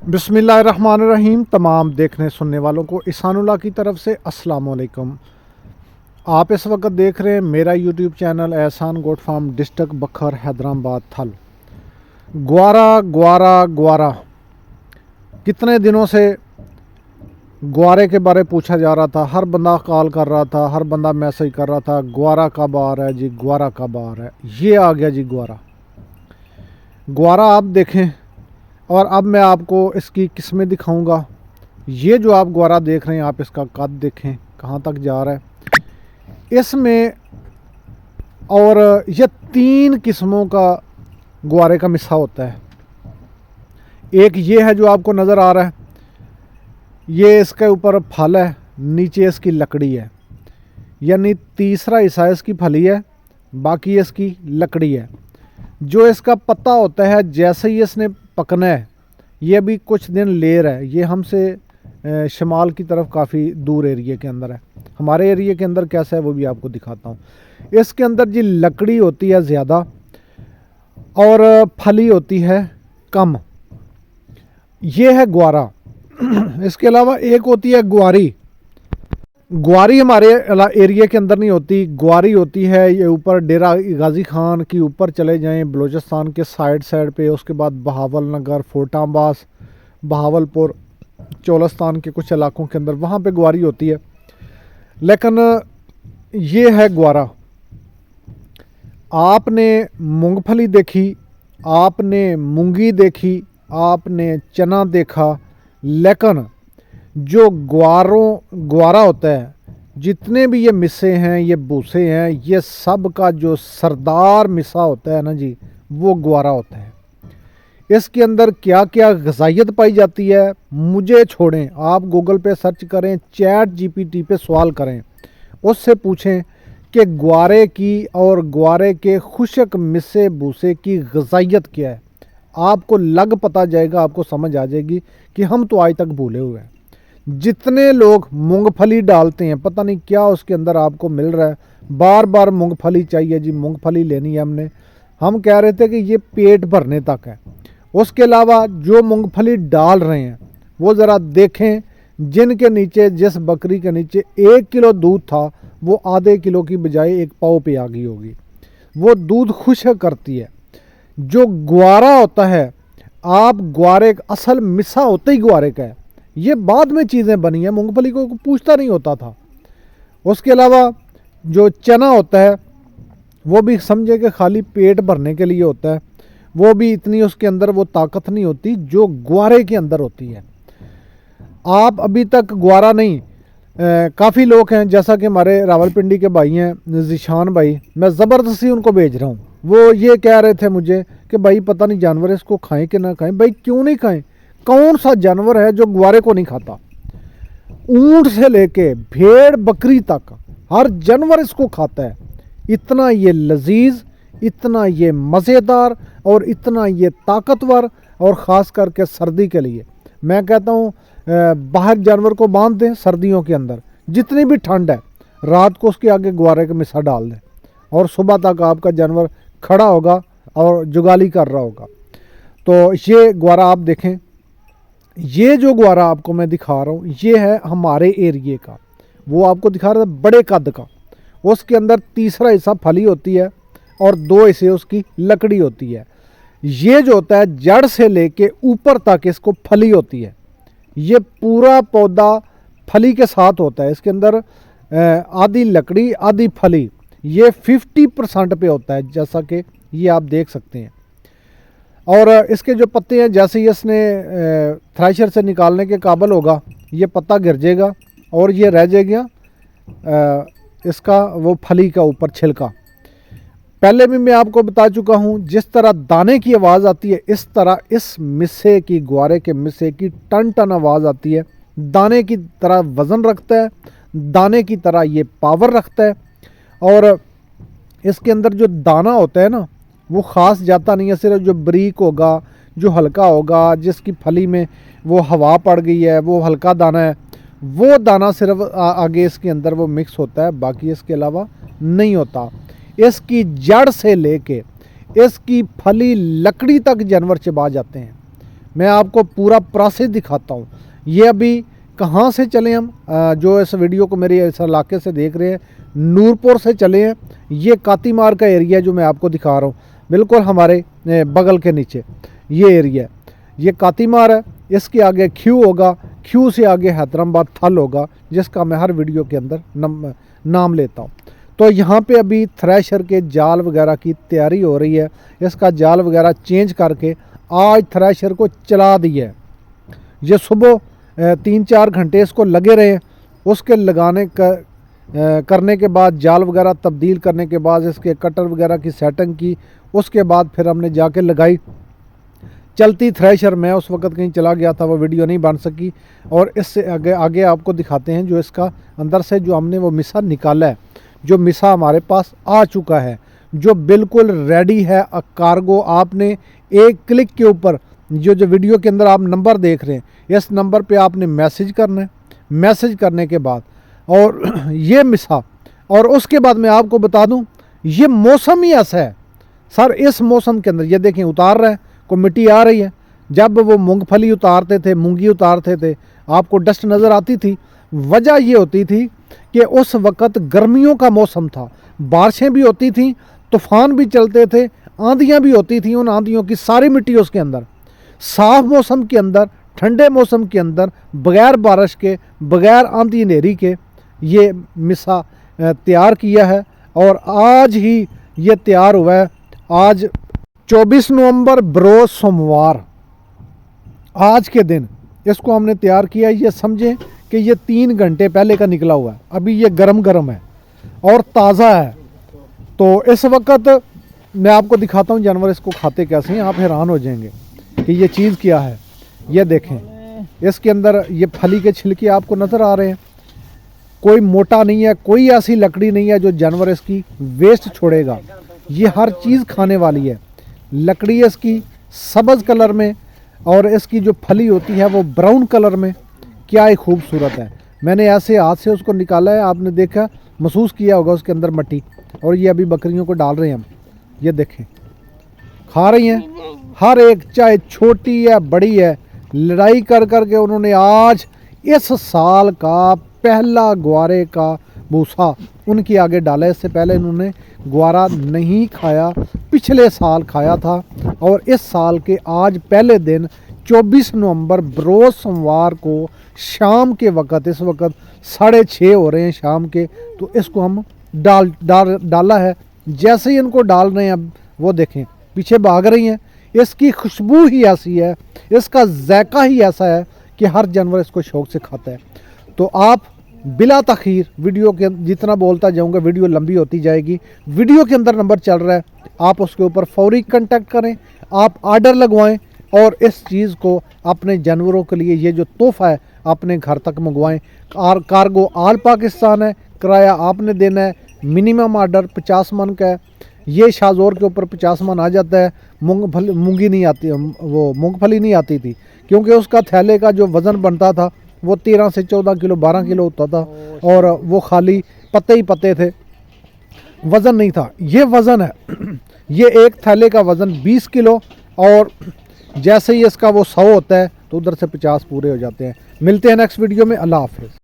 बिस्मिल्लाहिर्रहमानिर्रहीम। तमाम देखने सुनने वालों को इसानुल्लाह की तरफ से अस्सलाम वालेकुम। आप इस वक्त देख रहे हैं मेरा यूट्यूब चैनल एहसान गोट फार्म, डिस्ट्रिक्ट बखर, हैदराबाद, थल। ग्वारा ग्वारा ग्वारा, कितने दिनों से ग्वारे के बारे पूछा जा रहा था। हर बंदा कॉल कर रहा था, हर बंदा मैसेज कर रहा था, ग्वारा कब आ रहा है जी, ग्वारा कब आ रहा है। ये आ गया जी ग्वारा। ग्वारा आप देखें, और अब मैं आपको इसकी किस्में दिखाऊंगा। ये जो आप ग्वारा देख रहे हैं, आप इसका कद देखें कहाँ तक जा रहा है इसमें। और ये 3 किस्मों का ग्वारे का मिस्सा होता है। एक ये है जो आपको नज़र आ रहा है, ये इसके ऊपर फल है, नीचे इसकी लकड़ी है, यानी तीसरा हिस्सा इसकी फली है, बाकी इसकी लकड़ी है। जो इसका पत्ता होता है, जैसे ही इसने पकना है, ये भी कुछ दिन लेर है, ये हमसे शमाल की तरफ काफ़ी दूर एरिया के अंदर है। हमारे एरिया के अंदर कैसा है वो भी आपको दिखाता हूँ। इसके अंदर जी लकड़ी होती है ज़्यादा और फली होती है कम। ये है ग्वारा। इसके अलावा एक होती है ग्वारी। ग्वारी हमारे एरिया के अंदर नहीं होती, ग्वारी होती है ये ऊपर डेरा गाजी खान की ऊपर चले जाएं, बलूचिस्तान के साइड पे, उसके बाद बहावल नगर, फोटाबास, बहावलपुर, चोलस्तान के कुछ इलाकों के अंदर वहाँ पे ग्वारी होती है। लेकिन ये है ग्वारा। आपने मूंगफली देखी, आपने मूंगी देखी, आपने चना देखा, लेकिन जो ग्वारा होता है, जितने भी ये मिस्से हैं, ये बूसे हैं, ये सब का जो सरदार मिस्सा होता है ना जी, वो ग्वारा होता है। इसके अंदर क्या क्या ग़िज़ाइयत पाई जाती है मुझे छोड़ें, आप गूगल पे सर्च करें, चैट जीपीटी पे सवाल करें, उससे पूछें कि ग्वारे की और ग्वारे के खुशक मिस्से बूसे की ग़िज़ाइयत क्या है। आपको लग पता जाएगा, आपको समझ आ जाएगी कि हम तो आज तक भूले हुए हैं। जितने लोग मूंगफली डालते हैं, पता नहीं क्या उसके अंदर आपको मिल रहा है, बार बार मूंगफली चाहिए जी, मूंगफली लेनी है हमने। हम कह रहे थे कि ये पेट भरने तक है। उसके अलावा जो मूंगफली डाल रहे हैं वो ज़रा देखें, जिनके नीचे, जिस बकरी के नीचे 1 किलो दूध था, वो आधे किलो की बजाय 1 पाव पे आ गई होगी। वो दूध खुशक करती है। जो ग्वारा होता है, आप ग्वारे असल मिस्सा होता ही ग्वारे का है। ये बाद में चीज़ें बनी हैं, मूंगफली को पूछता नहीं होता था। उसके अलावा जो चना होता है वो भी समझे कि खाली पेट भरने के लिए होता है, वो भी इतनी उसके अंदर वो ताकत नहीं होती जो ग्वारे के अंदर होती है। आप अभी तक ग्वारा नहीं, काफ़ी लोग हैं, जैसा कि हमारे रावलपिंडी के भाई हैं ज़ीशान भाई, मैं ज़बरदस्ती उनको भेज रहा हूँ। वो ये कह रहे थे मुझे कि भाई पता नहीं जानवर इसको खाएं कि ना खाएं। भाई क्यों नहीं खाएं? कौन सा जानवर है जो ग्वारे को नहीं खाता? ऊंट से लेके भेड़ बकरी तक हर जानवर इसको खाता है। इतना ये लजीज, इतना ये मज़ेदार और इतना ये ताकतवर, और ख़ास करके सर्दी के लिए मैं कहता हूँ बाहर जानवर को बांध दें सर्दियों के अंदर, जितनी भी ठंड है, रात को उसके आगे ग्वारे का मिस्सा डाल दें और सुबह तक आपका जानवर खड़ा होगा और जुगाली कर रहा होगा। तो ये ग्वारा आप देखें। ये जो ग्वारा आपको मैं दिखा रहा हूँ, ये है हमारे एरिए का। वो आपको दिखा रहा था बड़े कद का। उसके अंदर तीसरा हिस्सा फली होती है और 2 हिस्से उसकी लकड़ी होती है। ये जो होता है, जड़ से लेके ऊपर तक इसको फली होती है। ये पूरा पौधा फली के साथ होता है। इसके अंदर आधी लकड़ी आधी फली, ये 50% पे होता है, जैसा कि ये आप देख सकते हैं। और इसके जो पत्ते हैं, जैसे ही इसने थ्रेशर से निकालने के काबिल होगा, ये पत्ता गिर जाएगा और ये रह जाएगा इसका वो फली का ऊपर छिलका। पहले भी मैं आपको बता चुका हूँ, जिस तरह दाने की आवाज़ आती है, इस तरह इस मिस्से की, ग्वारे के मिस्से की टन टन आवाज़ आती है। दाने की तरह वज़न रखता है, दाने की तरह ये पावर रखता है। और इसके अंदर जो दाना होता है ना, वो ख़ास जाता नहीं है। सिर्फ जो बारीक होगा, जो हल्का होगा, जिसकी फली में वो हवा पड़ गई है, वो हल्का दाना है, वो दाना सिर्फ आगे इसके अंदर वो मिक्स होता है, बाकी इसके अलावा नहीं होता। इसकी जड़ से लेके इसकी फली लकड़ी तक जानवर चबा जाते हैं। मैं आपको पूरा प्रोसेस दिखाता हूँ। ये अभी कहाँ से चले हम, जो इस वीडियो को मेरे इस इलाके से देख रहे हैं, नूरपुर से चले हैं। ये कातीमार का एरिया जो मैं आपको दिखा रहा हूँ, बिल्कुल हमारे बगल के नीचे ये एरिया है। ये कातीमार है, इसके आगे ख्यू होगा, ख्यू से आगे हैदराबाद थल होगा, जिसका मैं हर वीडियो के अंदर नाम लेता हूँ। तो यहाँ पे अभी थ्रेशर के जाल वगैरह की तैयारी हो रही है। इसका जाल वगैरह चेंज करके आज थ्रेशर को चला दिया है। ये सुबह 3-4 घंटे इसको लगे रहे, उसके लगाने का करने के बाद जाल वगैरह तब्दील करने के बाद इसके कटर वगैरह की सेटिंग की, उसके बाद फिर हमने जाके लगाई चलती थ्रेशर। मैं उस वक्त कहीं चला गया था, वो वीडियो नहीं बन सकी। और इससे आगे आपको दिखाते हैं जो इसका अंदर से जो हमने वो मिसा निकाला है, जो मिसा हमारे पास आ चुका है, जो बिल्कुल रेडी है। कार्गो आपने एक क्लिक के ऊपर जो वीडियो के अंदर आप नंबर देख रहे हैं, इस नंबर पे आपने मैसेज करना है। मैसेज करने के बाद और ये मिसा, और उसके बाद मैं आपको बता दूं, ये मौसम ही ऐसा है सर। इस मौसम के अंदर ये देखें उतार रहा है, को मिट्टी आ रही है। जब वो मूंगफली उतारते थे, मूंगी उतारते थे, आपको डस्ट नज़र आती थी। वजह ये होती थी कि उस वक़्त गर्मियों का मौसम था, बारिशें भी होती थीं, तूफ़ान भी चलते थे, आंधियाँ भी होती थीं। उन आंधियों की सारी मिट्टी उसके अंदर, साफ़ मौसम के अंदर, ठंडे मौसम के अंदर, बग़ैर बारिश के, बग़ैर आंधी अंधेरी के ये मिसा तैयार किया है। और आज ही ये तैयार हुआ है। आज 24 नवंबर बरोज़ सोमवार, आज के दिन इसको हमने तैयार किया। ये समझें कि ये 3 घंटे पहले का निकला हुआ है। अभी ये गरम गरम है और ताज़ा है। तो इस वक्त मैं आपको दिखाता हूँ जानवर इसको खाते कैसे हैं। आप हैरान हो जाएंगे कि ये चीज़ क्या है। ये देखें, इसके अंदर ये फली के छिलके आपको नज़र आ रहे हैं। कोई मोटा नहीं है, कोई ऐसी लकड़ी नहीं है जो जानवर इसकी वेस्ट छोड़ेगा। ये हर चीज़ खाने वाली है। लकड़ी इसकी सब्ज़ कलर में, और इसकी जो फली होती है वो ब्राउन कलर में। क्या ही खूबसूरत है। मैंने ऐसे हाथ से उसको निकाला है, आपने देखा, महसूस किया होगा उसके अंदर मट्टी। और ये अभी बकरियों को डाल रहे हैं हम। ये देखें, खा रही हैं हर एक, चाहे छोटी है बड़ी है। लड़ाई कर कर के उन्होंने आज इस साल का पहला ग्वारे का भूसा उनके आगे डाला। इससे पहले इन्होंने ग्वारा नहीं खाया, पिछले साल खाया था। और इस साल के आज पहले दिन 24 नवंबर बरोज़ सोमवार को शाम के वक़्त, इस वक्त 6:30 हो रहे हैं शाम के, तो इसको हम डाला है। जैसे ही इनको डाल रहे हैं, अब वो देखें पीछे भाग रही हैं। इसकी खुशबू ही ऐसी है, इसका जायका ही ऐसा है कि हर जानवर इसको शौक़ से खाता है। तो आप बिला तखीर, वीडियो के जितना बोलता जाऊंगा वीडियो लंबी होती जाएगी। वीडियो के अंदर नंबर चल रहा है, आप उसके ऊपर फौरी कांटेक्ट करें, आप आर्डर लगवाएं और इस चीज़ को अपने जानवरों के लिए, ये जो तोहफ़ा है, अपने घर तक मंगवाएं। कार्गो आल पाकिस्तान है, किराया आपने देना है। मिनिमम आर्डर 50 मन का है। ये शाहज़ोर के ऊपर 50 मन आ जाता है। मूंगी नहीं आती, वो मूंगफली नहीं आती थी, क्योंकि उसका थैले का जो वज़न बनता था वो 13 से 14 किलो 12 किलो होता था, और वो खाली पत्ते ही पत्ते थे, वज़न नहीं था। ये वज़न है। ये एक थैले का वज़न 20 किलो, और जैसे ही इसका वो 100 होता है तो उधर से 50 पूरे हो जाते हैं। मिलते हैं नेक्स्ट वीडियो में। अल्लाह हाफ़िज़।